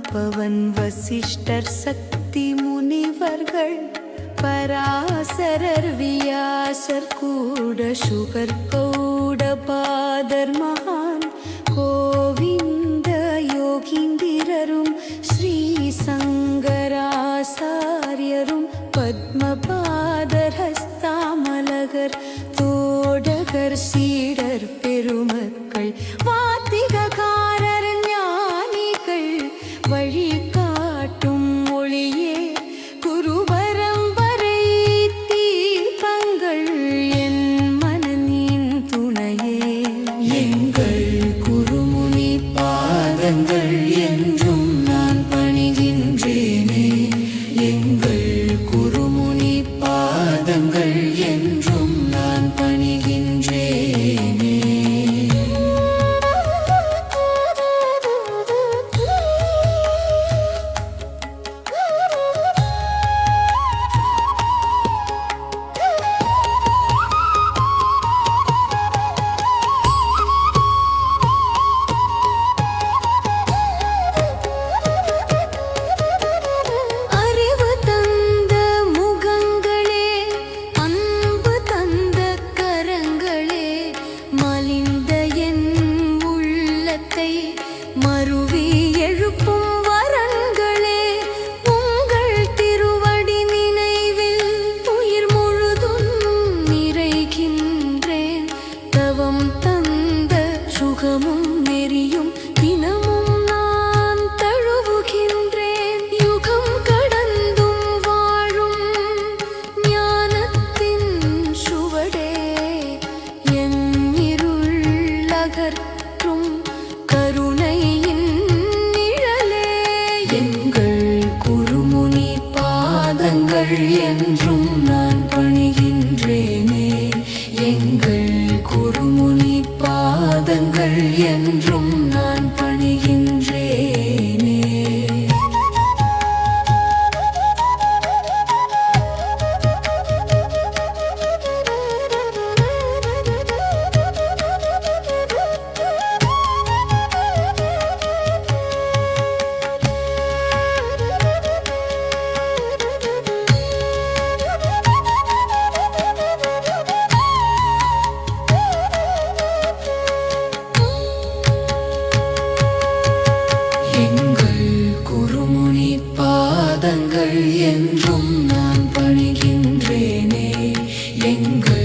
பவன் வசிஷ்டர் சக்தி முனிவர்கள் பராசரர் வியாசர் கூட சுகர் கௌடபாதர் மகான் கோவிந்த யோகீந்திரரும் ஸ்ரீ சங்கராசாரியரும் பத்மபாதர் ஹஸ்தாமலகர் தோடகர் சீடர் பெருமக்கள் வாத்திககாரர் ஞானிகள் வழிகாட்டும் ஒளியே குருபரம்பரை தீபங்கள் என் மனதின் துணையே எங்கள் குருமுனி பாதங்கள் என்றும் நான் பணிகின்றேனே எங்கள் குருமுனி பாதங்கள் என்றும் நான் பணிகின்றேனே மருவி எழுப்பும் வரன்களே உங்கள் திருவடி நினைவில் உயிர் முழுதும் நிறைகின்றேன் தவம் தந்த சுகமும் நெறியும் தினமும் நான் தழுவுகின்றேன் யுகம் கடந்தும் வாழும் ஞானத்தின் சுவடே என் இருள் அகற்றும் கருணையின் நிழலே எங்கள் குருமுனி பாதங்கள் என்றும் நான் பணிகின்றேனே எங்கள் குருமுனி பாதங்கள் என்றும் நான் பணிகின்றேனே எங்கள் குருமுனி பாதங்கள் என்றும் நான் பணிகின்றேனே எங்கள்